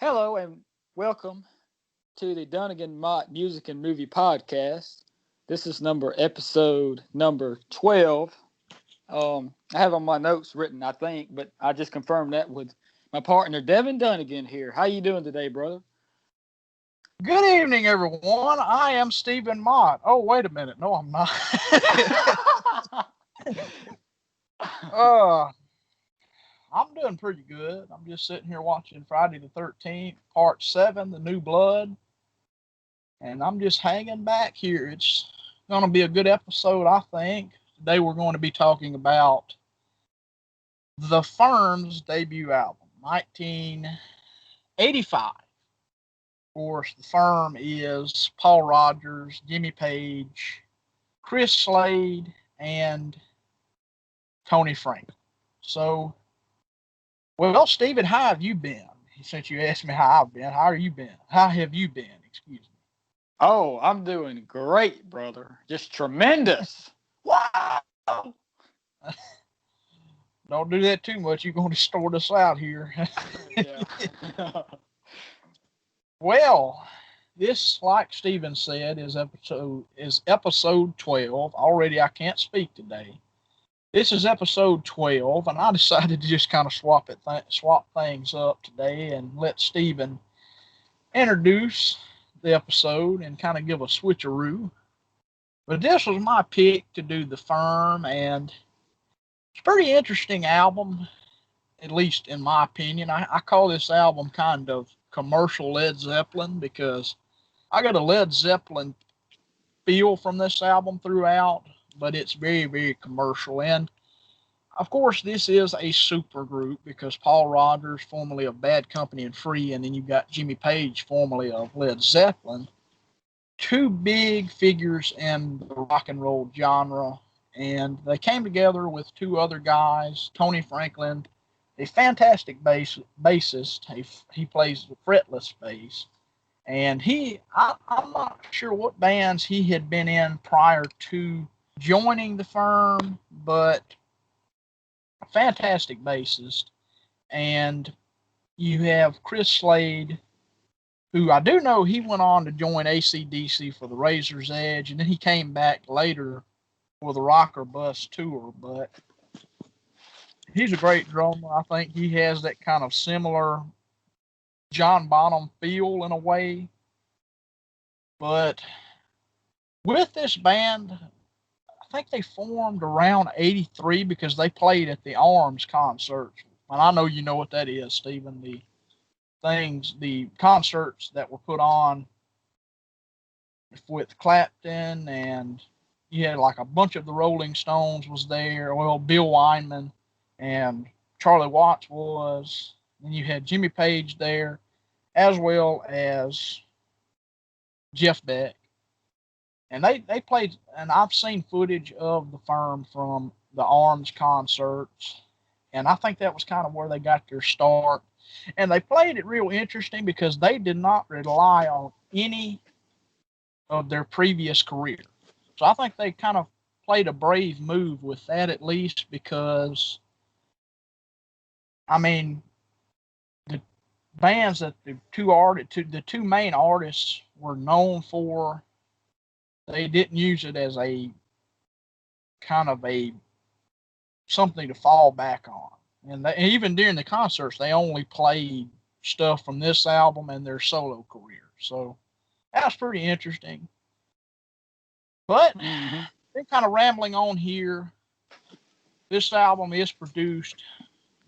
Hello and welcome to the Dunnigan Mott Music and Movie Podcast. This is episode number 12. I have on my notes written, I think, but I just confirmed that with my partner Devin Dunnigan here. How you doing today, brother? Good evening, everyone. I am Stephen Mott. Oh, wait a minute. No, I'm not. uh, I'm doing pretty good. I'm just sitting here watching Friday the 13th, Part 7, The New Blood. And I'm just hanging back here. It's going to be a good episode, I think. Today we're going to be talking about The Firm's debut album, 1985. Of course, The Firm is Paul Rodgers, Jimmy Page, Chris Slade, and Tony Franklin. So, well, Stephen, how have you been? Since you asked me how I've been, how have you been? How have you been? Excuse me. Oh, I'm doing great, brother. Just tremendous. Wow. Don't do that too much. You're going to start us out here. Yeah. Well, this, like Stephen said, is episode 12. Already, I can't speak today. This is episode 12, and I decided to just kind of swap things up today and let Stephen introduce the episode and kind of give a switcheroo. But this was my pick to do The Firm, and it's a pretty interesting album, at least in my opinion. I call this album kind of commercial Led Zeppelin because I got a Led Zeppelin feel from this album throughout, but it's very, very commercial. And of course, this is a super group because Paul Rodgers, formerly of Bad Company and Free, and then you've got Jimmy Page, formerly of Led Zeppelin, two big figures in the rock and roll genre. And they came together with two other guys, Tony Franklin, a fantastic bassist. He plays the fretless bass. And I'm not sure what bands he had been in prior to joining the Firm, but a fantastic bassist. And you have Chris Slade, who I do know he went on to join AC/DC for the Razor's Edge, and then he came back later for the Rock or Bust tour. But he's a great drummer. I think he has that kind of similar John Bonham feel in a way. But with this band, I think they formed around 83 because they played at the Arms concert. And I know you know what that is, Stephen. The concerts that were put on with Clapton, and you had like a bunch of the Rolling Stones was there. Well, Bill Wyman and Charlie Watts was. And you had Jimmy Page there, as well as Jeff Beck. And they played, and I've seen footage of the Firm from the Arms concerts, and I think that was kind of where they got their start. And they played it real interesting because they did not rely on any of their previous career. So I think they kind of played a brave move with that, at least because, I mean, the bands that the two main artists were known for, they didn't use it as a kind of a something to fall back on. And even during the concerts, they only played stuff from this album and their solo career. So that's pretty interesting. But been kind of rambling on here. This album is produced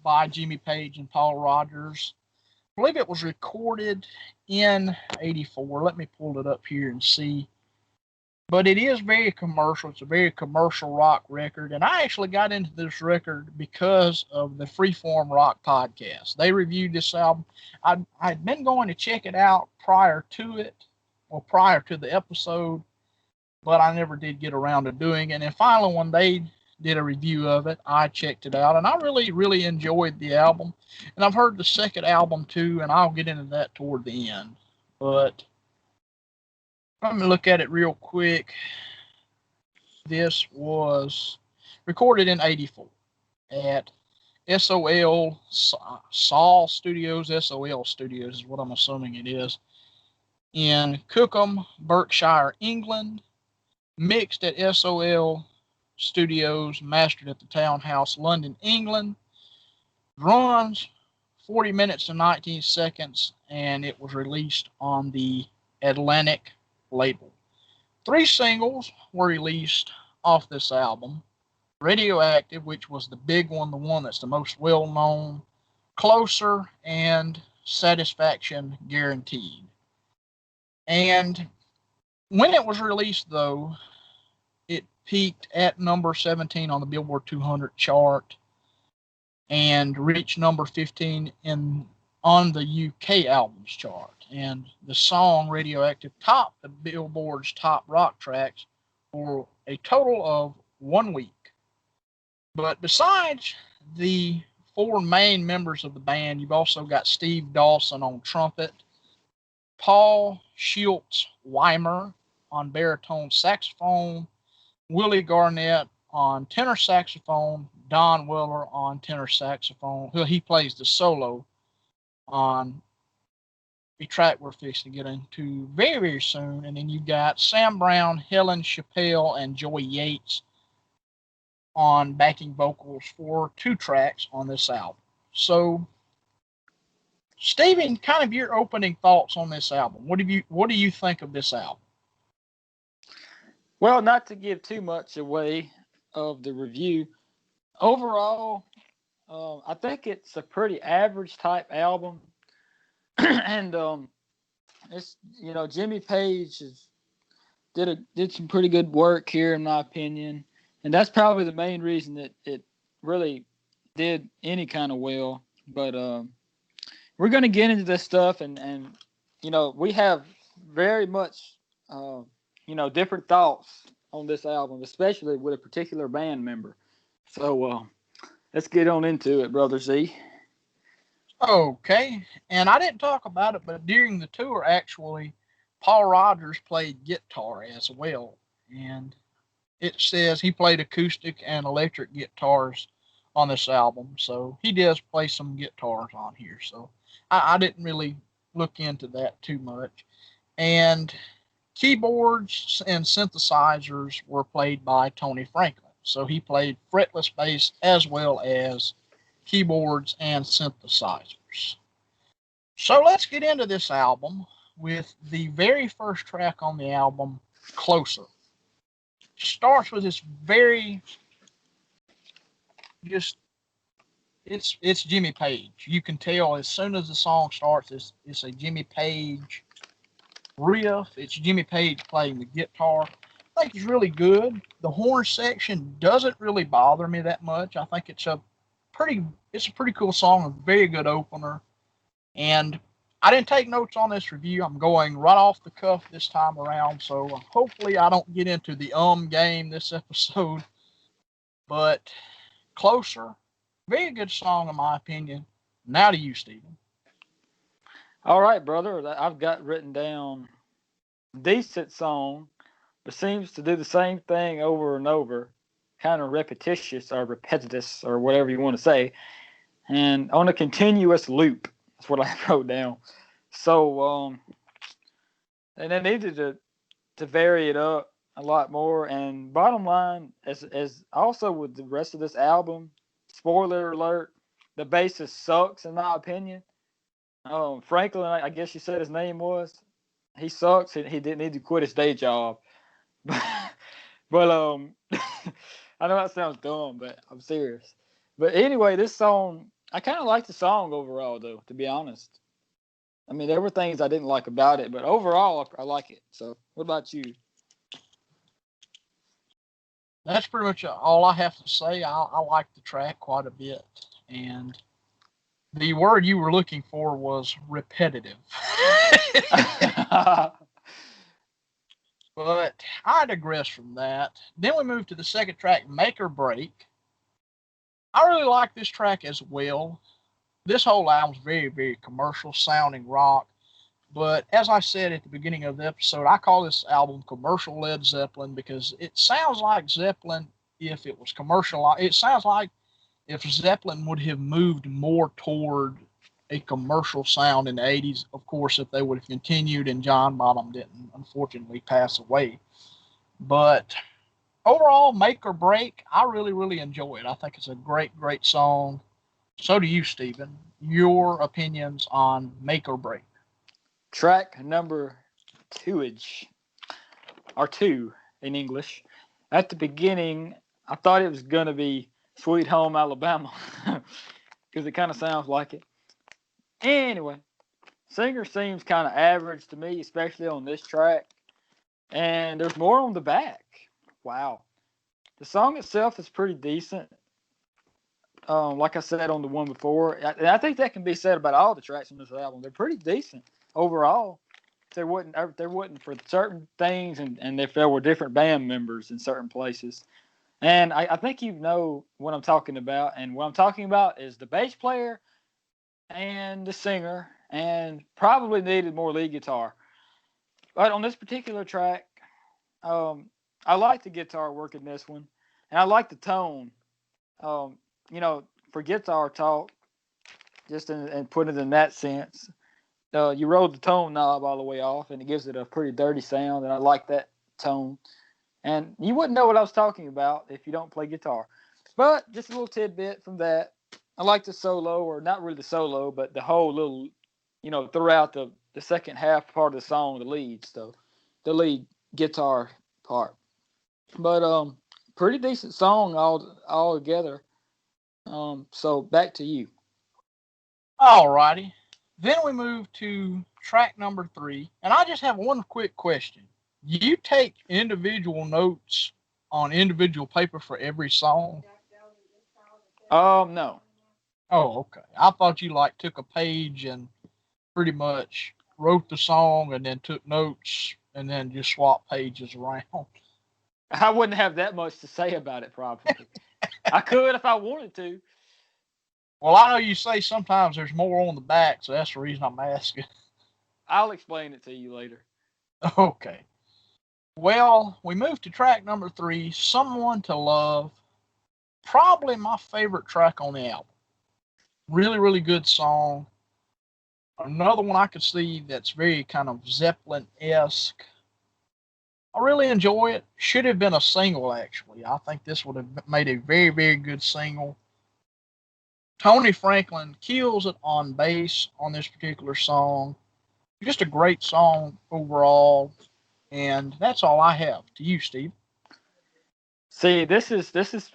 by Jimmy Page and Paul Rodgers. I believe it was recorded in '84. Let me pull it up here and see. But it is very commercial. It's a very commercial rock record. And I actually got into this record because of the Freeform Rock podcast. They reviewed this album. I'd been going to check it out prior to the episode, but I never did get around to doing it. And finally, when they did a review of it, I checked it out. And I really, really enjoyed the album. And I've heard the second album too, and I'll get into that toward the end. But let me look at it real quick. This was recorded in '84 at SOL, Sol Studios, SOL Studios is what I'm assuming it is, in Cookham, Berkshire, England. Mixed at SOL Studios, mastered at the Townhouse, London, England. Runs 40 minutes and 19 seconds, and it was released on the Atlantic label. 3 singles were released off this album. Radioactive, which was the big one, the one that's the most well-known, Closer, and Satisfaction Guaranteed. And when it was released, though, it peaked at number 17 on the Billboard 200 chart and reached number 15 on the UK albums chart. And the song Radioactive topped the Billboard's top rock tracks for a total of 1 week. But besides the 4 main members of the band, you've also got Steve Dawson on trumpet, Paul Schultz-Weimer on baritone saxophone, Willie Garnett on tenor saxophone, Don Weller on tenor saxophone. He plays the solo on the track we're fixing to get into very, very soon. And then you got Sam Brown, Helen Chappell, and Joy Yates on backing vocals for 2 tracks on this album. So, Stephen, kind of your opening thoughts on this album. What do you think of this album? Well, not to give too much away of the review, overall, I think it's a pretty average type album, and it's Jimmy Page did some pretty good work here in my opinion, and that's probably the main reason that it really did any kind of well. But we're going to get into this stuff, and we have very much different thoughts on this album, especially with a particular band member. So let's get on into it, Brother Z. Okay, and I didn't talk about it, but during the tour, actually, Paul Rodgers played guitar as well, and it says he played acoustic and electric guitars on this album, so he does play some guitars on here. So I didn't really look into that too much, and keyboards and synthesizers were played by Tony Franklin. So he played fretless bass as well as keyboards and synthesizers. So let's get into this album with the very first track on the album, Closer. Starts with this very it's Jimmy Page. You can tell as soon as the song starts, it's a Jimmy Page riff. It's Jimmy Page playing the guitar. I think it's really good. The horn section doesn't really bother me that much. I think it's a pretty cool song, a very good opener. And I didn't take notes on this review. I'm going right off the cuff this time around, so hopefully I don't get into the game this episode. But Closer, very good song in my opinion. Now to you, Stephen. All right, brother. I've got written down decent song, but seems to do the same thing over and over, kind of repetitious or repetitious or whatever you want to say, and on a continuous loop. That's what I wrote down. So, and they needed to vary it up a lot more. And bottom line, as also with the rest of this album, spoiler alert, the bassist sucks in my opinion. Franklin, I guess you said his name was. He sucks. He didn't need to quit his day job. But I know that sounds dumb, but I'm serious. But anyway, this song, I kind of like the song overall, though, to be honest. I mean, there were things I didn't like about it, but overall, I like it. So, what about you? That's pretty much all I have to say. I like the track quite a bit. And the word you were looking for was repetitive. But I digress from that. Then we move to the second track, Make or Break. I really like this track as well. This whole album's very, very commercial sounding rock. But as I said at the beginning of the episode, I call this album Commercial Led Zeppelin because it sounds like Zeppelin if it was commercial. It sounds like if Zeppelin would have moved more toward a commercial sound in the 80s, of course, if they would have continued and John Bonham didn't unfortunately pass away. But overall, Make or Break, I really, really enjoy it. I think it's a great, great song. So do you, Stephen. Your opinions on Make or Break? Track number twoage, or two in English. At the beginning, I thought it was going to be Sweet Home Alabama because it kind of sounds like it. Anyway, singer seems kind of average to me, especially on this track. And there's more on the back. Wow. The song itself is pretty decent. Like I said on the one before, I think that can be said about all the tracks on this album. They're pretty decent overall. If there wasn't for certain things, and if there were different band members in certain places. And I think you know what I'm talking about. And what I'm talking about is the bass player and the singer, and probably needed more lead guitar. But on this particular track, I like the guitar work in this one, and I like the tone. Um, for guitar talk, just and put it in that sense, you roll the tone knob all the way off, and it gives it a pretty dirty sound, and I like that tone. And you wouldn't know what I was talking about if you don't play guitar. But just a little tidbit from that. I like the solo, or not really the solo, but the whole little, throughout the second half part of the song, the lead stuff, the lead guitar part. But pretty decent song all together. So back to you. All righty. Then we move to track number 3. And I just have one quick question. You take individual notes on individual paper for every song? No. Oh, okay. I thought you took a page and pretty much wrote the song and then took notes and then just swapped pages around. I wouldn't have that much to say about it, probably. I could if I wanted to. Well, I know you say sometimes there's more on the back, so that's the reason I'm asking. I'll explain it to you later. Okay. Well, we move to track number 3, Someone to Love. Probably my favorite track on the album. Really, really good song. Another one I could see that's very kind of Zeppelin-esque. I really enjoy it. Should have been a single, actually. I think this would have made a very, very good single. Tony Franklin kills it on bass on this particular song. Just a great song overall. And that's all I have. To you, Steve. See, this is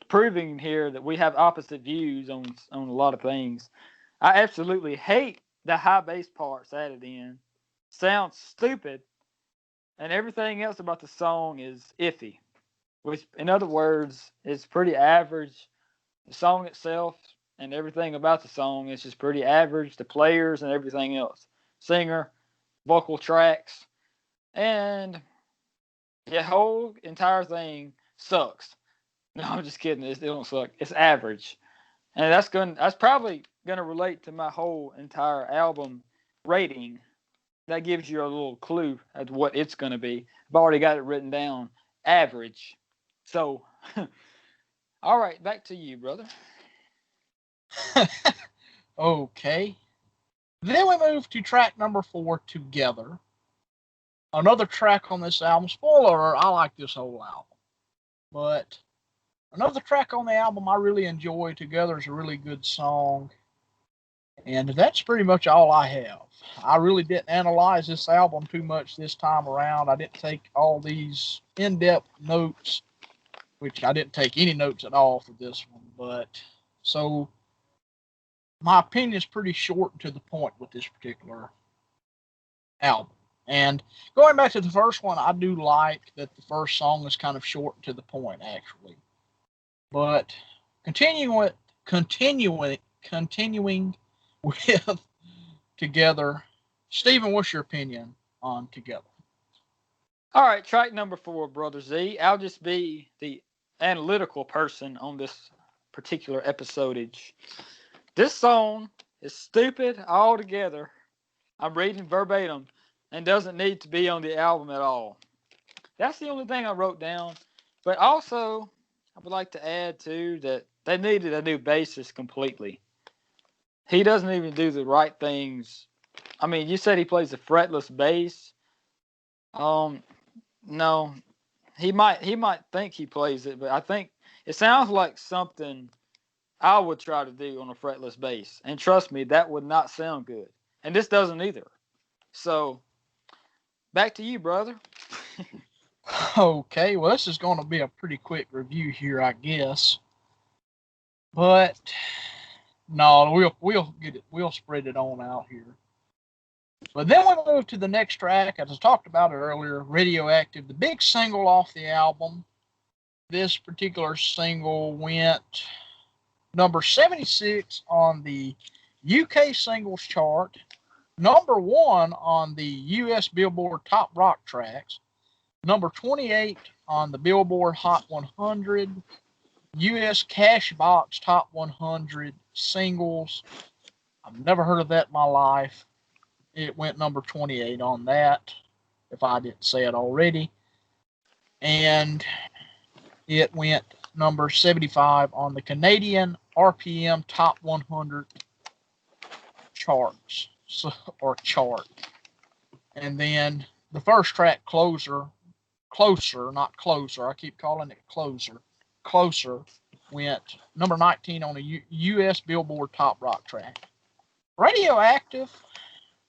proving here that we have opposite views on a lot of things. I absolutely hate the high bass parts added in. Sounds stupid, and everything else about the song is iffy. Which, in other words, is pretty average. The song itself and everything about the song is just pretty average. The players and everything else, singer, vocal tracks, and the whole entire thing sucks. No, I'm just kidding. It don't suck. It's average, and that's probably gonna relate to my whole entire album rating. That gives you a little clue at what it's gonna be. I've already got it written down. Average. So, all right, back to you, brother. Okay. Then we move to track number 4, Together. Another track on this album. Spoiler, I like this whole album. But another track on the album I really enjoy. Together is a really good song. And that's pretty much all I have. I really didn't analyze this album too much this time around. I didn't take all these in-depth notes, which I didn't take any notes at all for this one. But so my opinion is pretty short and to the point with this particular album. And going back to the first one, I do like that the first song is kind of short and to the point, actually. But continuing with Together, Stephen, what's your opinion on Together? All right, track number 4, Brother Z. I'll just be the analytical person on this particular episodage. This song is stupid altogether. I'm reading verbatim and doesn't need to be on the album at all. That's the only thing I wrote down. But also, I would like to add, too, that they needed a new bassist completely. He doesn't even do the right things. I mean, you said he plays a fretless bass. No, he might think he plays it, but I think it sounds like something I would try to do on a fretless bass. And trust me, that would not sound good. And this doesn't either. So back to you, brother. Okay, well, this is going to be a pretty quick review here, I guess. But no, we'll get it. We'll spread it on out here. But then we move to the next track, as I talked about it earlier, Radioactive, the big single off the album. This particular single went number 76 on the UK singles chart, number 1 on the US Billboard Top Rock Tracks, number 28 on the Billboard Hot 100, US Cashbox Top 100 singles. I've never heard of that in my life. It went number 28 on that, if I didn't say it already. And it went number 75 on the Canadian RPM Top 100 charts, or chart. And then the first track, Closer, not Closer, I keep calling it Closer, went number 19 on the US Billboard Top Rock track. Radioactive,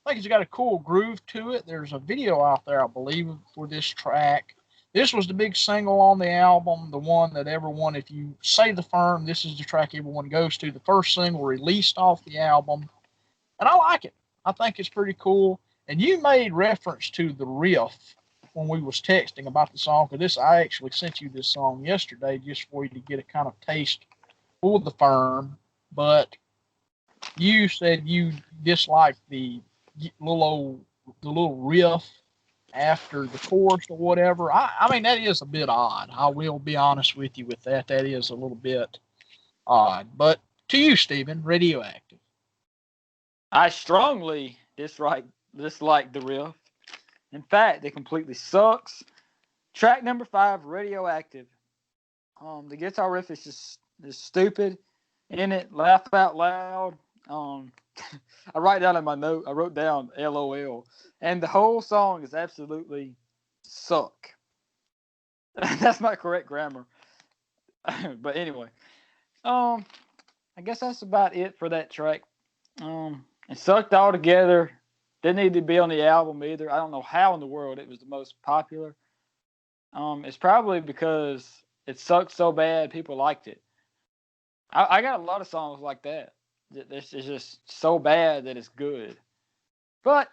I think it's got a cool groove to it. There's a video out there, I believe, for this track. This was the big single on the album, the one that everyone, if you say The Firm, this is the track everyone goes to. The first single released off the album. And I like it. I think it's pretty cool. And you made reference to the riff when we was texting about the song, because I actually sent you this song yesterday just for you to get a kind of taste for The Firm. But you said you disliked the little riff after the chorus or whatever. I mean, that is a bit odd. I will be honest with you with that. That is a little bit odd. But to you, Stephen, Radioactive. I strongly dislike the riff. In fact, it completely sucks. Track number 5, Radioactive. The guitar riff is just stupid. In it, laugh out loud. I write down in my note. I wrote down LOL, and the whole song is absolutely suck. That's not correct grammar. But anyway, I guess that's about it for that track. It sucked altogether. Didn't need to be on the album either. I don't know how in the world it was the most popular. It's probably because it sucked so bad people liked it. I got a lot of songs like that. This is just so bad that it's good. But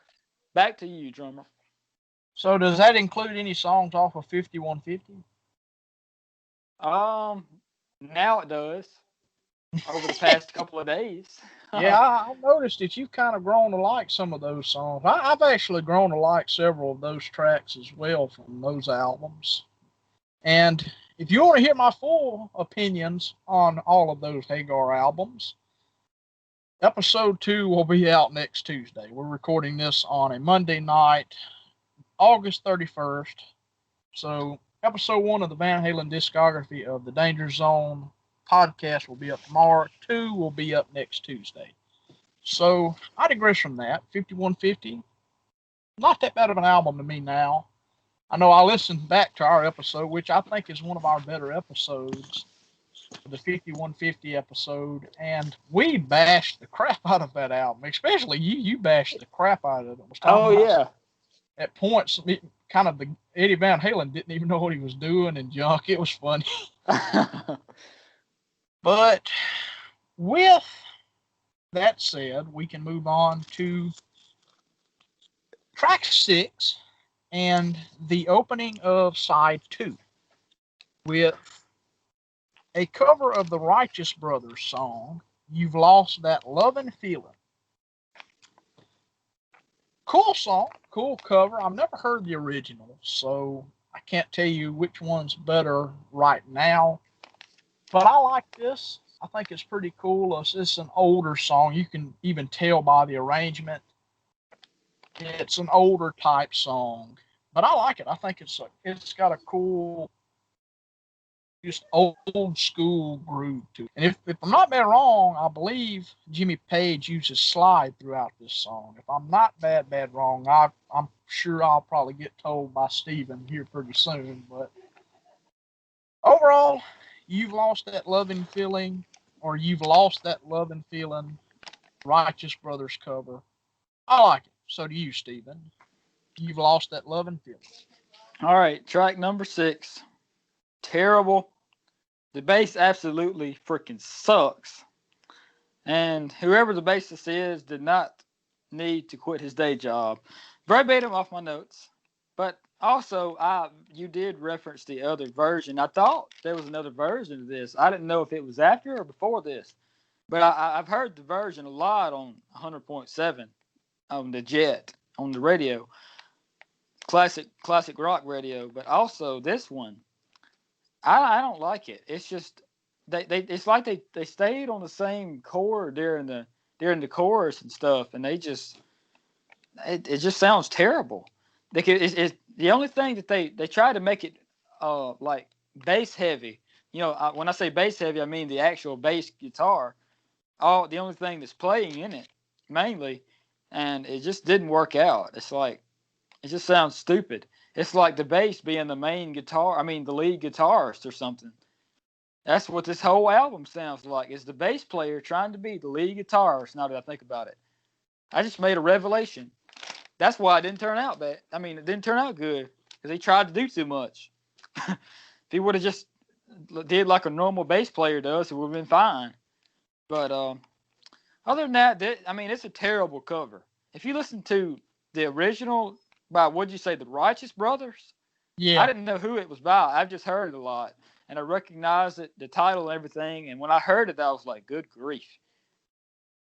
back to you, drummer. So does that include any songs off of 5150? Now it does. Over the past couple of days. Yeah, I noticed that you've kind of grown to like some of those songs. I've actually grown to like several of those tracks as well from those albums. And if you want to hear my full opinions on all of those Hagar albums, episode 2 will be out next Tuesday. We're recording this on a Monday night, August 31st. So episode 1 of the Van Halen discography of the Danger Zone podcast will be up tomorrow. 2 will be up next Tuesday. So I digress from that. 5150, not that bad of an album to me now. I know I listened back to our episode, which I think is one of our better episodes, the 5150 episode, and we bashed the crap out of that album. Especially you. You bashed the crap out of it. Oh, yeah. At points, kind of the Eddie Van Halen didn't even know what he was doing and junk. It was funny. But with that said, we can move on to track 6 and the opening of side 2 with a cover of the Righteous Brothers song, You've Lost That Lovin' Feeling. Cool song, cool cover. I've never heard the original, so I can't tell you which one's better right now. But I like this. I think it's pretty cool. It's an older song. You can even tell by the arrangement. It's an older type song. But I like it. I think it's got a cool just old school groove to it. And if I'm not bad wrong, I believe Jimmy Page uses slide throughout this song. If I'm not bad wrong, I'm sure I'll probably get told by Steven here pretty soon. But overall, you've lost that loving feeling, or you've lost that loving feeling. Righteous Brothers cover. I like it. So do you, Steven. You've lost that loving feeling. All right, track number 6. Terrible. The bass absolutely freaking sucks. And whoever the bassist is did not need to quit his day job. Verbatim off my notes. But also, you did reference the other version. I thought there was another version of this. I didn't know if it was after or before this. But I've heard the version a lot on 100.7 on the Jet on the radio, classic rock radio. But also this one, I don't like it. It's just they it's like they stayed on the same chord during the chorus and stuff, and it just sounds terrible. It's the only thing that they try to make it like bass heavy. When I say bass heavy, I mean the actual bass guitar. The only thing that's playing in it mainly, and it just didn't work out. It's like it just sounds stupid. It's like the bass being the main guitar. I mean, the lead guitarist or something. That's what this whole album sounds like. Is the bass player trying to be the lead guitarist? Now that I think about it, I just made a revelation. That's why it didn't turn out bad. I mean, it didn't turn out good because he tried to do too much. If he would have just did like a normal bass player does, it would have been fine. But other than that, I mean, it's a terrible cover. If you listen to the original by, what'd you say, the Righteous Brothers? Yeah. I didn't know who it was by. I've just heard it a lot. And I recognized it, the title and everything. And when I heard it, I was like, good grief.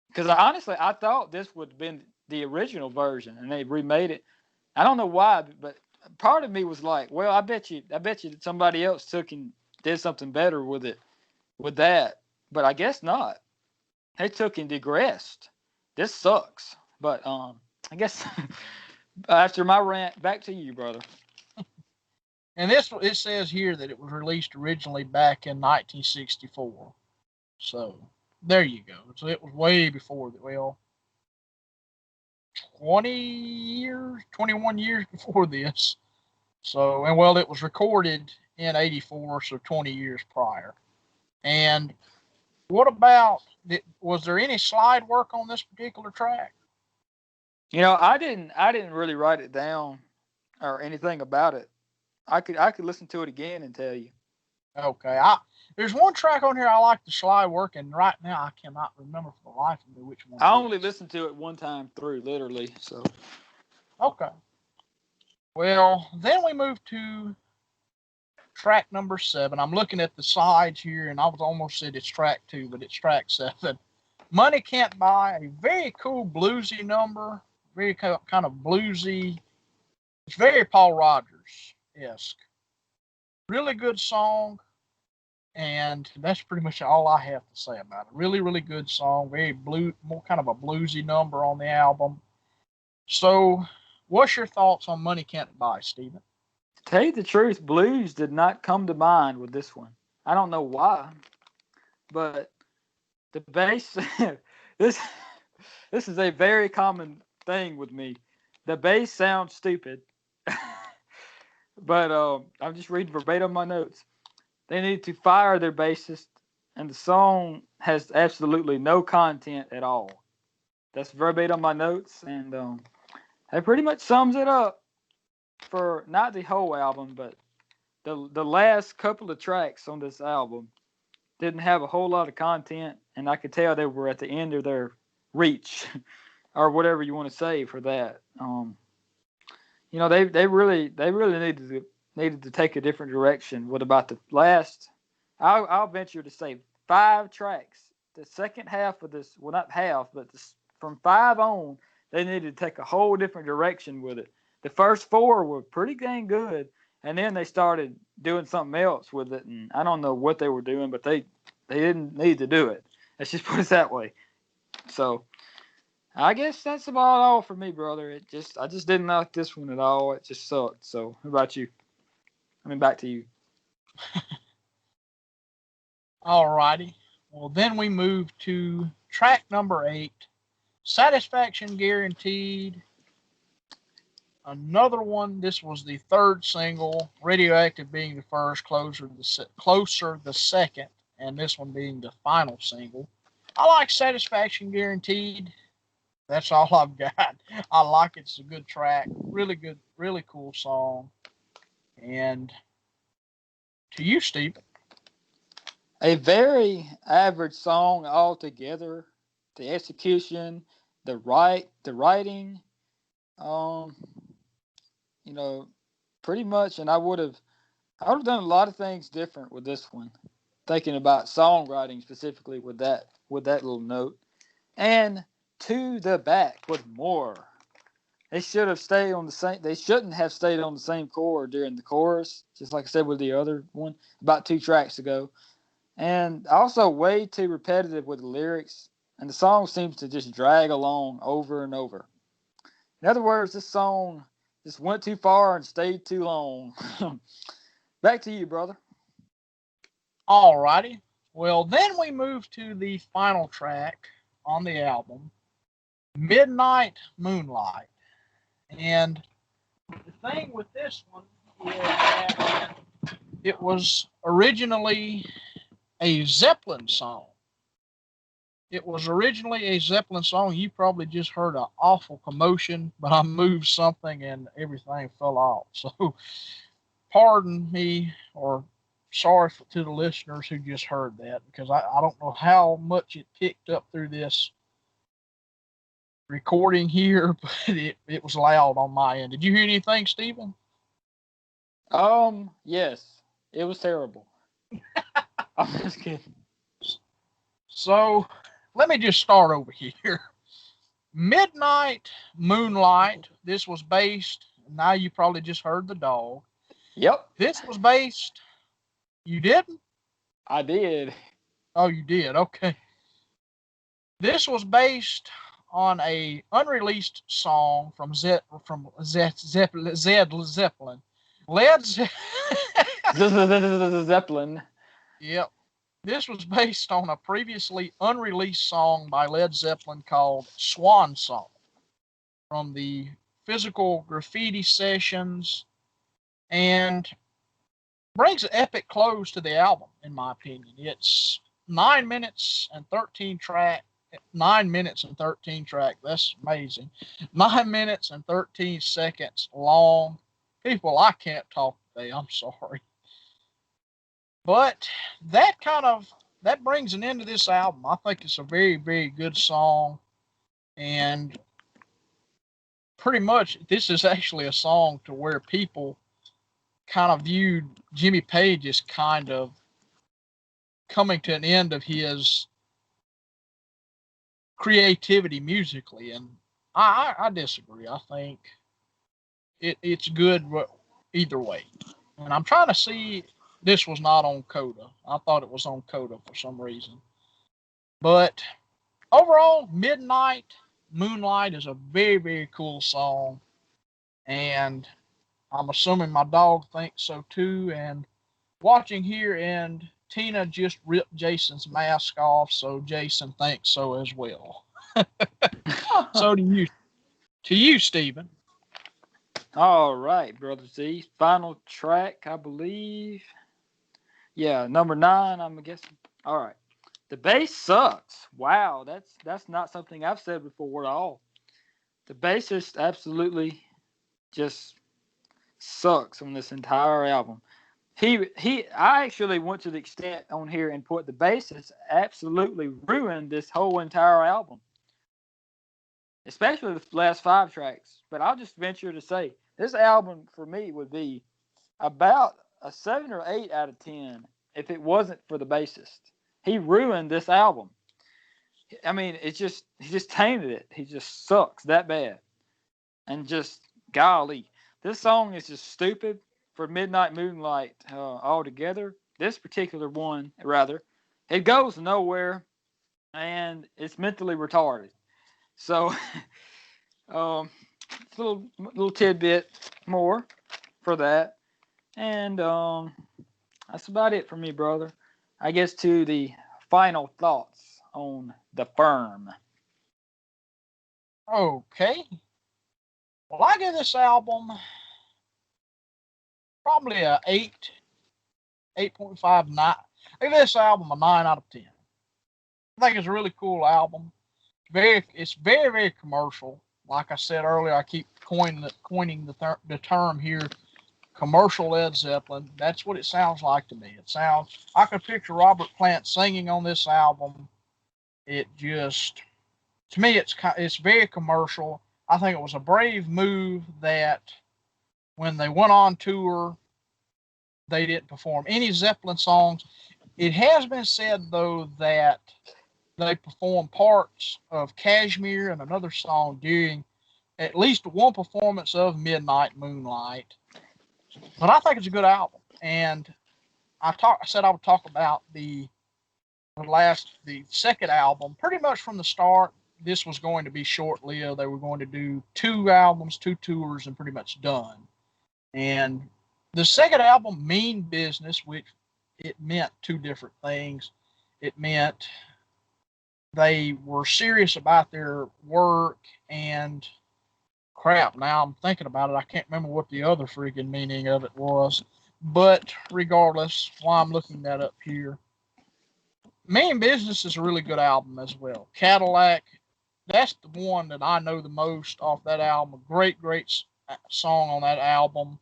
Because honestly, I thought this would have been the original version, and they remade it. I don't know why, but part of me was like, well, I bet you that somebody else took and did something better with it, with that. But I guess not. They took and digressed. This sucks. But I guess after my rant, back to you, brother. And it says here that it was released originally back in 1964. So there you go. So it was way before that. Well, 21 years before this. So, and well, it was recorded in 84, so 20 years prior. And what about, was there any slide work on this particular track? I didn't really write it down or anything about it. I could listen to it again and tell you. Okay. There's one track on here I like the slide work, and right now I cannot remember for the life of me which one. I only listened to it one time through, literally. So. Okay. Well, then we move to track number 7. I'm looking at the sides here, and I was almost said it's track 2, but it's track 7. Money Can't Buy, a very cool bluesy number, very kind of bluesy. It's very Paul Rodgers-esque. Really good song, and that's pretty much all I have to say about it. Really, really good song, more kind of a bluesy number on the album. So, what's your thoughts on Money Can't Buy, Steven? To tell you the truth, blues did not come to mind with this one. I don't know why, but the bass, this is a very common thing with me. The bass sounds stupid, but I'm just reading verbatim my notes. They need to fire their bassist, and the song has absolutely no content at all. That's verbatim my notes, and that pretty much sums it up for not the whole album, but the last couple of tracks on this album didn't have a whole lot of content, and I could tell they were at the end of their reach, or whatever you want to say for that. They really needed to take a different direction. What about the last? I'll venture to say 5 tracks. The second half of this, well, not half, but from 5 on, they needed to take a whole different direction with it. The first 4 were pretty dang good, and then they started doing something else with it, and I don't know what they were doing, but they didn't need to do it. Let's just put it that way. So I guess that's about all for me, brother. I just didn't like this one at all. It just sucked. So how about you? Back to you. Alrighty. Well, then we move to track number 8, Satisfaction Guaranteed. Another one. This was the third single, Radioactive being the first, Closer the second, and this one being the final single. I like Satisfaction Guaranteed. That's all I've got. I like it. It's a good track. Really good, really cool song. And to you, Stephen. A very average song altogether. The execution, the writing, um, pretty much. And I would have done a lot of things different with this one. Thinking about songwriting specifically with that little note. And to the back with more. They should have stayed on the same. They shouldn't have stayed on the same chord during the chorus, just like I said with the other one about 2 tracks ago. And also way too repetitive with the lyrics, and the song seems to just drag along over and over. In other words, this song just went too far and stayed too long. Back to you, brother. Alrighty. Well, then we move to the final track on the album, Midnight Moonlight. And the thing with this one is that it was originally a Zeppelin song. It was originally a Zeppelin song. You probably just heard an awful commotion, but I moved something and everything fell off. So pardon me, or sorry to the listeners who just heard that, because I don't know how much it picked up through this recording here, but it was loud on my end. Did you hear anything, Stephen? Yes, it was terrible. I'm just kidding. So let me just start over here. Midnight Moonlight. This was based. Now you probably just heard the dog. Yep. This was based. You didn't? I did. Oh, you did. Okay. This was based on a unreleased song from Zed Zeppelin. Led Zeppelin. Yep. This was based on a previously unreleased song by Led Zeppelin called Swan Song from the Physical Graffiti Sessions, and brings an epic close to the album, in my opinion. It's 9 minutes and 13 track. 9 minutes and 13 track. That's amazing. 9 minutes and 13 seconds long. People, I can't talk today. I'm sorry. But that brings an end to this album. I think it's a very, very good song. And pretty much this is actually a song to where people kind of viewed Jimmy Page as kind of coming to an end of his creativity musically, and I disagree. I think it's good either way. And I'm trying to see. This was not on Coda. I thought it was on Coda for some reason. But overall, Midnight Moonlight is a very, very cool song, and I'm assuming my dog thinks so too. And watching here, and Tina just ripped Jason's mask off, so Jason thinks so as well. So to you, Stephen. All right, brother Z. Final track, I believe. Yeah, number 9. I'm guessing. All right. The bass sucks. Wow, that's not something I've said before at all. The bassist absolutely just sucks on this entire album. I actually went to the extent on here and put the bassist absolutely ruined this whole entire album, especially the last 5 tracks. But I'll just venture to say this album for me would be about a 7 or 8 out of 10 if it wasn't for the bassist. He ruined this album. I mean, he just tainted it. He just sucks that bad. And just golly, this song is just stupid for Midnight Moonlight altogether. This particular one, rather, it goes nowhere, and it's mentally retarded. So, it's a little tidbit more for that, and that's about it for me, brother. I guess to the final thoughts on The Firm. Okay. Well, I give this album probably a 8.5, 9. I give this album a 9 out of 10. I think it's a really cool album. It's very, very commercial. Like I said earlier, I keep coining the term here, commercial Led Zeppelin. That's what it sounds like to me. I could picture Robert Plant singing on this album. It just, to me, it's very commercial. I think it was a brave move that when they went on tour, they didn't perform any Zeppelin songs. It has been said, though, that they performed parts of Kashmir and another song during at least one performance of Midnight Moonlight. But I think it's a good album. And I said I would talk about the second album. Pretty much from the start, this was going to be short-lived. They were going to do 2 albums, 2 tours, and pretty much done. And the second album, Mean Business, which it meant 2 different things. It meant they were serious about their work, and crap, now I'm thinking about it, I can't remember what the other freaking meaning of it was. But regardless, while I'm looking that up here, Mean Business is a really good album as well. Cadillac, that's the one that I know the most off that album. A great, great song on that album.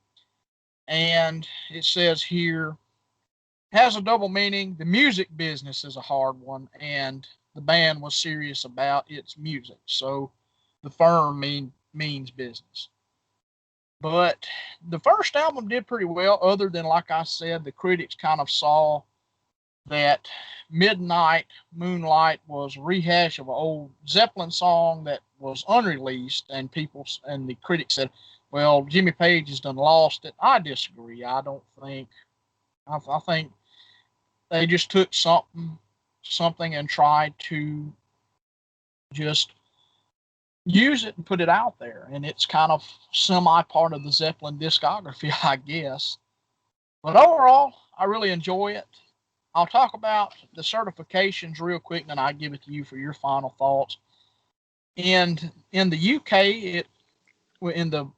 And it says here, has a double meaning. The music business is a hard one, and the band was serious about its music. So The Firm means business. But the first album did pretty well, other than, like I said, the critics kind of saw that Midnight Moonlight was a rehash of an old Zeppelin song that was unreleased, and the critics said, well, Jimmy Page has done lost it. I disagree. I think they just took something and tried to just use it and put it out there. And it's kind of semi part of the Zeppelin discography, I guess. But overall, I really enjoy it. I'll talk about the certifications real quick, and then I give it to you for your final thoughts. And in the UK, in the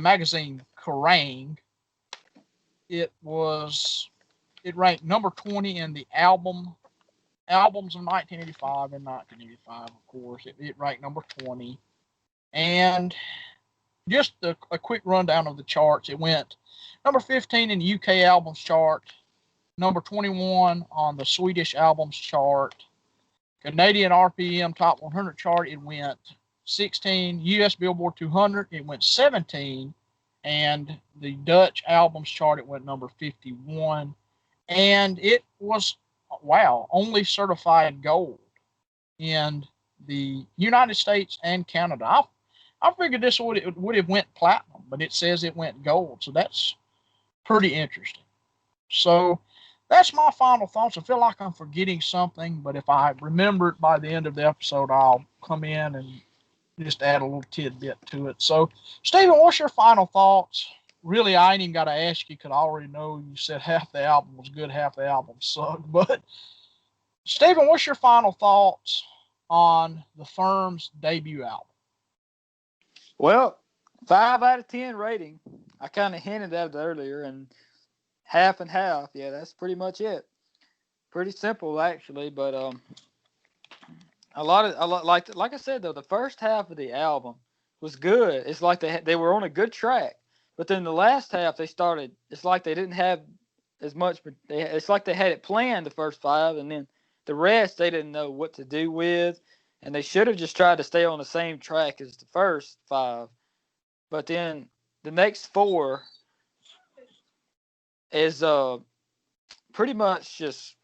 magazine Kerrang, it ranked number 20 in the albums of 1985 and 1985, of course. It ranked number 20. And just a quick rundown of the charts. It went number 15 in the UK albums chart, number 21 on the Swedish albums chart, Canadian RPM Top 100 chart, it went 16, US Billboard 200, it went 17, and the Dutch albums chart, it went number 51. And it was, only certified gold in the United States and Canada. I figured this would have went platinum, but it says it went gold, so that's pretty interesting. So that's my final thoughts. I feel like I'm forgetting something, but if I remember it by the end of the episode, I'll come in and just add a little tidbit to it. So, Stephen, what's your final thoughts? Really, I ain't even got to ask you because I already know you said half the album was good, half the album sucked. But, Stephen, what's your final thoughts on The Firm's debut album? Well, 5 out of 10 rating. I kind of hinted at it earlier, and half and half. Yeah, that's pretty much it. Pretty simple, actually, but like I said though, the first half of the album was good. It's like they were on a good track, but then the last half they started. It's like they didn't have as much. It's like they had it planned the first 5, and then the rest they didn't know what to do with, and they should have just tried to stay on the same track as the first 5. But then the next 4 is pretty much just.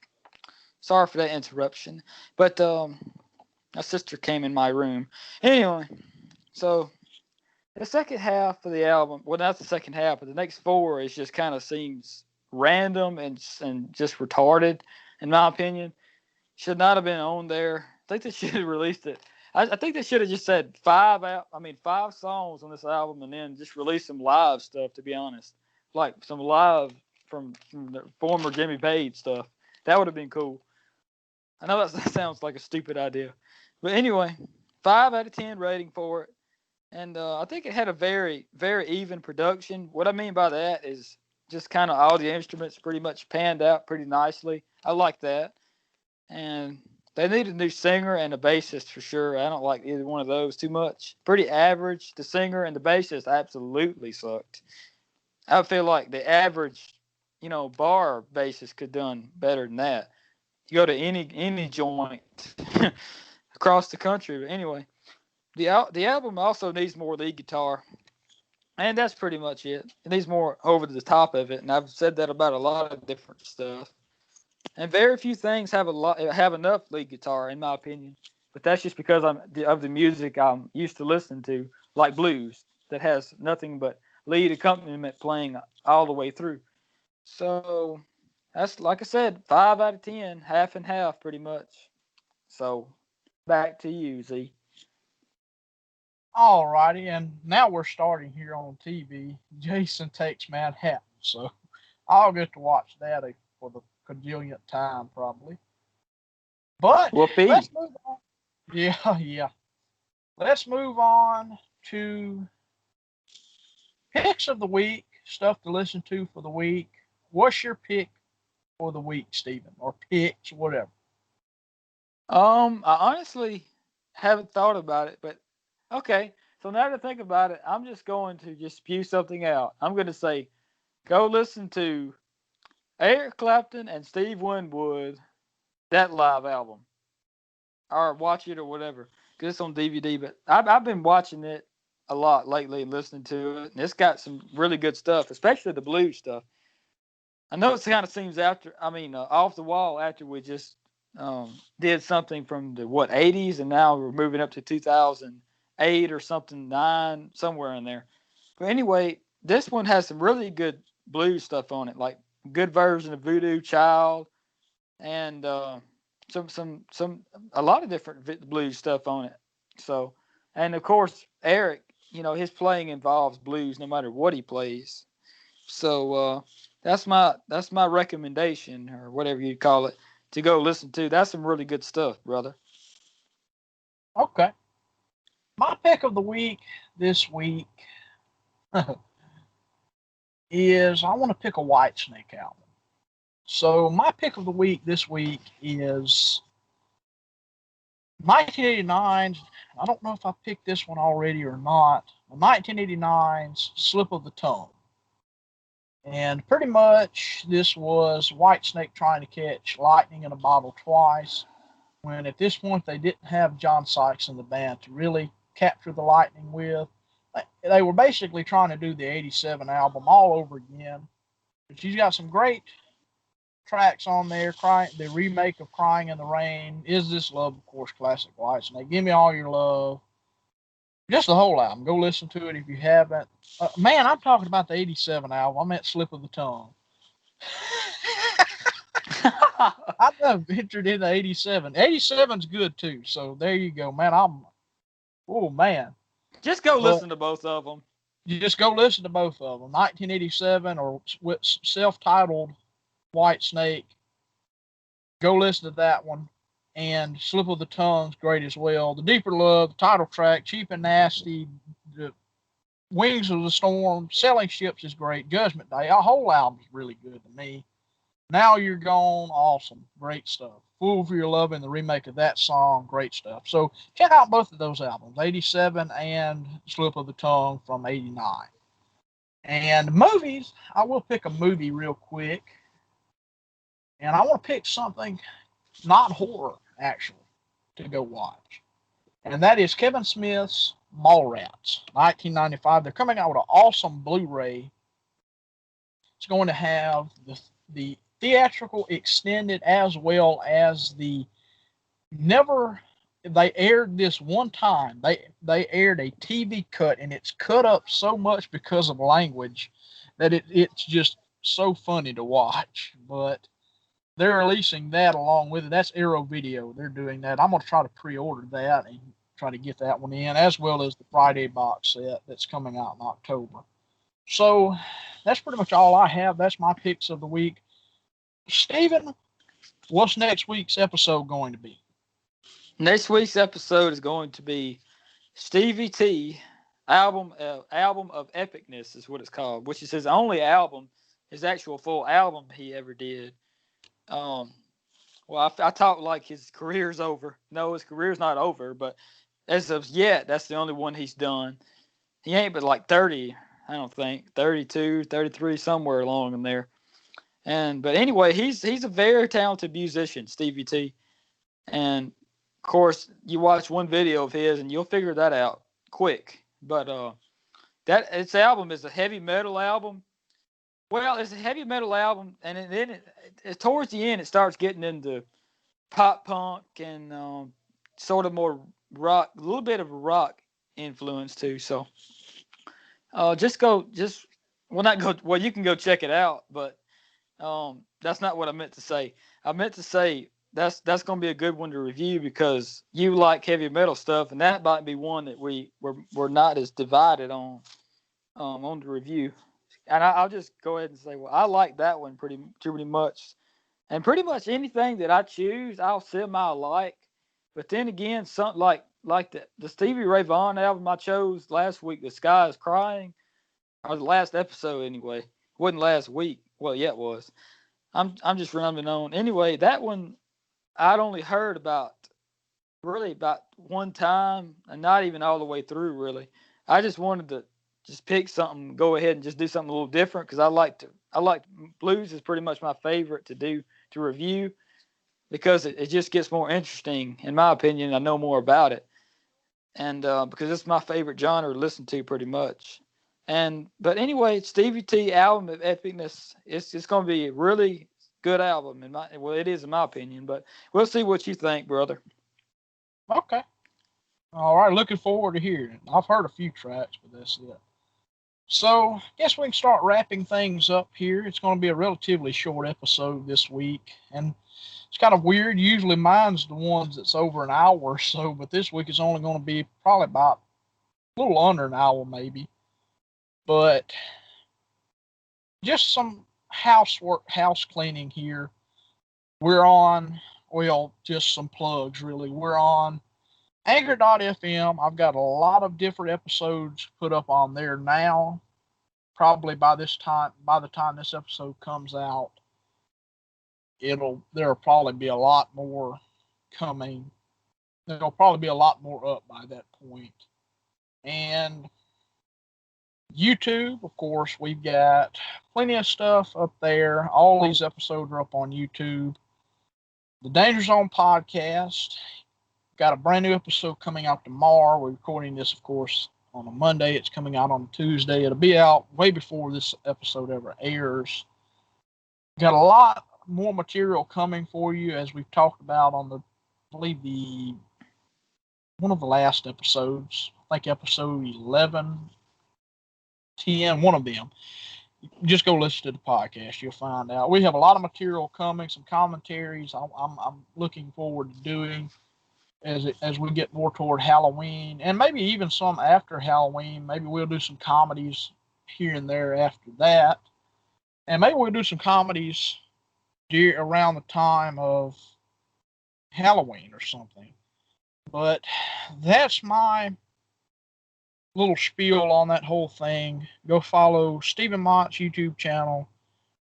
Sorry for that interruption, but my sister came in my room. Anyway, so the second half of the album, well, not the second half, but the next 4 is just kind of seems random and just retarded, in my opinion. Should not have been on there. I think they should have released it. I think they should have just said 5 songs on this album, and then just release some live stuff. To be honest, like some live from the former Jimmy Page stuff. That would have been cool. I know that sounds like a stupid idea, but anyway, 5 out of 10 rating for it, and I think it had a very, very even production. What I mean by that is just kind of all the instruments pretty much panned out pretty nicely. I like that, and they need a new singer and a bassist for sure. I don't like either one of those too much. Pretty average. The singer and the bassist absolutely sucked. I feel like the average, bar bassist could done better than that. You go to any joint across the country. But anyway, the album also needs more lead guitar, and that's pretty much it. It needs more over the top of it, and I've said that about a lot of different stuff. And very few things have enough lead guitar, in my opinion. But that's just because of the music I'm used to listening to, like blues, that has nothing but lead accompaniment playing all the way through. So that's, like I said, 5 out of 10, half and half, pretty much. So back to you, Z. All righty, and now we're starting here on TV. Jason Takes Manhattan, so I'll get to watch that for the cajillionth time probably. But Whoopee. let's move on. Yeah. Let's move on to picks of the week, stuff to listen to for the week. What's your pick for the week, Stephen? Or picks, whatever. I honestly haven't thought about it, but okay. So now to think about it, I'm just going to just spew something out. I'm going to say, go listen to Eric Clapton and Steve Winwood, that live album, or watch it or whatever, because it's on DVD. But I've been watching it a lot lately and listening to it, and it's got some really good stuff, especially the blues stuff. I know it kind of seems off the wall after we just did something from the 80s, and now we're moving up to 2008 or something, 9, somewhere in there. But anyway, this one has some really good blues stuff on it, like good version of Voodoo Child, and a lot of different blues stuff on it. So, and of course Eric, his playing involves blues no matter what he plays. So that's my recommendation, or whatever you call it, to go listen to. That's some really good stuff, brother. Okay. My pick of the week this week is I want to pick a Whitesnake album. So my pick of the week this week is 1989's. I don't know if I picked this one already or not. 1989's Slip of the Tongue. And pretty much this was Whitesnake trying to catch lightning in a bottle twice, when at this point they didn't have John Sykes in the band to really capture the lightning with. They were basically trying to do the 87 album all over again. But she's got some great tracks on there. The remake of Crying in the Rain, Is This Love, of course, classic Whitesnake, Give Me All Your Love. Just the whole album. Go listen to it if you haven't. Man, I'm talking about the 87 album. I meant Slip of the Tongue. I've ventured into 87. 87's good too. So there you go, man. Oh man. Just go listen to both of them. You just go listen to both of them. 1987 or self-titled Whitesnake. Go listen to that one. And Slip of the Tongue's great as well. The Deeper Love, the title track, Cheap and Nasty, the Wings of the Storm, Selling Ships is great. Judgment Day, our whole album's really good to me. Now You're Gone, awesome, great stuff. Fool for Your Loving, the remake of that song, great stuff. So check out both of those albums, 87 and Slip of the Tongue from 89. And movies, I will pick a movie real quick. And I want to pick something not horror, actually, to go watch. And that is Kevin Smith's Mallrats, 1995. They're coming out with an awesome Blu-ray. It's going to have the theatrical extended as well as the they aired this one time. They aired a TV cut, and it's cut up so much because of language that it's just so funny to watch. But they're releasing that along with it. That's Arrow Video. They're doing that. I'm going to try to pre-order that and try to get that one in, as well as the Friday box set that's coming out in October. So that's pretty much all I have. That's my picks of the week. Stephen, What's next week's episode going to be? Next week's episode is going to be Stevie T album of epicness is what it's called, which is his only album, his actual full album he ever did. Um, well, I talk like his career's over. No, his career's not over, but as of yet, that's the only one he's done. He ain't but like 30, I don't think, 32, 33, somewhere along in there. But anyway, he's a very talented musician, Stevie T. And of course, you watch one video of his and you'll figure that out quick. But that its album is a heavy metal album. Well, it's a heavy metal album, and then towards the end, it starts getting into pop punk and sort of more rock, a little bit of rock influence too. So not go. Well, you can go check it out, but that's not what I meant to say. I meant to say that's going to be a good one to review because you like heavy metal stuff, and that might be one that we're not as divided on the review. And I'll just go ahead and say, well, I like that one pretty much, and pretty much anything that I choose, I'll semi like. But then again, something like the Stevie Ray Vaughan album I chose last week, "The Sky Is Crying," or the last episode anyway. It wasn't last week. Well, yeah, it was. I'm just rambling on. Anyway, that one I'd only heard about one time, and not even all the way through really. I just wanted to just pick something, go ahead and just do something a little different because I like blues is pretty much my favorite to review because it just gets more interesting in my opinion. I know more about it, and because it's my favorite genre to listen to pretty much. But anyway, Stevie T album of epicness. It's going to be a really good album it is in my opinion. But we'll see what you think, brother. Okay. All right. Looking forward to hearing it. I've heard a few tracks, but that's it. So, I guess we can start wrapping things up here. It's going to be a relatively short episode this week, and it's kind of weird. Usually mine's the ones that's over an hour or so, but this week it's only going to be probably about a little under an hour maybe. But just some housework, house cleaning here. We're on, well, just some plugs really. We're on Anchor.fm. I've got a lot of different episodes put up on there now. Probably by the time this episode comes out, there'll probably be a lot more coming. There'll probably be a lot more up by that point. And YouTube, of course, we've got plenty of stuff up there. All these episodes are up on YouTube. The Danger Zone podcast, got a brand new episode coming out tomorrow. We're recording this, of course, on a Monday. It's coming out on Tuesday. It'll be out way before this episode ever airs. Got a lot more material coming for you, as we've talked about on one of the last episodes. I think episode 11, 10, one of them. Just go listen to the podcast. You'll find out. We have a lot of material coming, some commentaries I'm looking forward to doing as we get more toward Halloween, and maybe even some after Halloween. Maybe we'll do some comedies here and there after that, and maybe we'll do some comedies around the time of Halloween or something. But that's my little spiel on that whole thing. Go follow Stephen Mott's YouTube channel,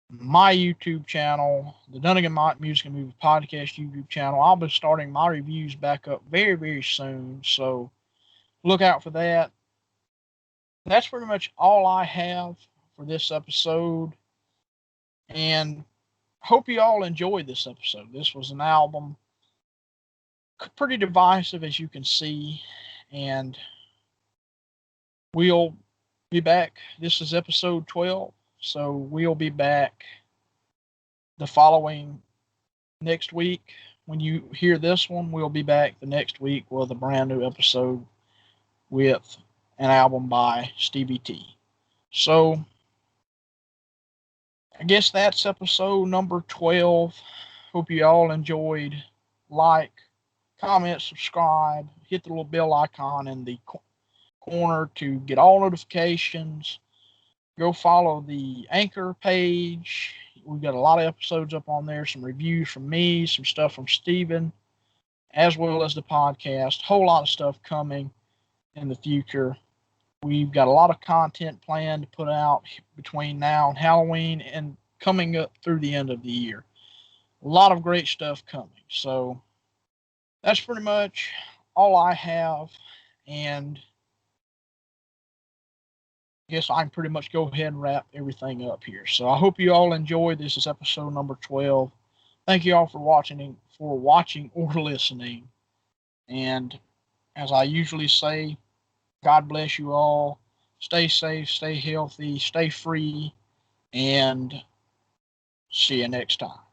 my YouTube channel, the Dunnigan Mott Music and Movie Podcast YouTube channel. I'll be starting my reviews back up very, very soon, so look out for that. That's pretty much all I have for this episode, and hope you all enjoyed this episode. This was an album, pretty divisive as you can see, and we'll be back. This is episode 12. So we'll be back the following next week. When you hear this one, we'll be back the next week with a brand new episode with an album by Stevie T. So I guess that's episode number 12. Hope you all enjoyed. Like, comment, subscribe, hit the little bell icon in the corner to get all notifications. Go follow the Anchor page. We've got a lot of episodes up on there, some reviews from me, some stuff from Steven, as well as the podcast. Whole lot of stuff coming in the future. We've got a lot of content planned to put out between now and Halloween and coming up through the end of the year. A lot of great stuff coming. So that's pretty much all I have. And I guess I can pretty much go ahead and wrap everything up here. So I hope you all enjoyed. This is episode number 12. Thank you all for watching or listening. And as I usually say, God bless you all. Stay safe, stay healthy, stay free, and see you next time.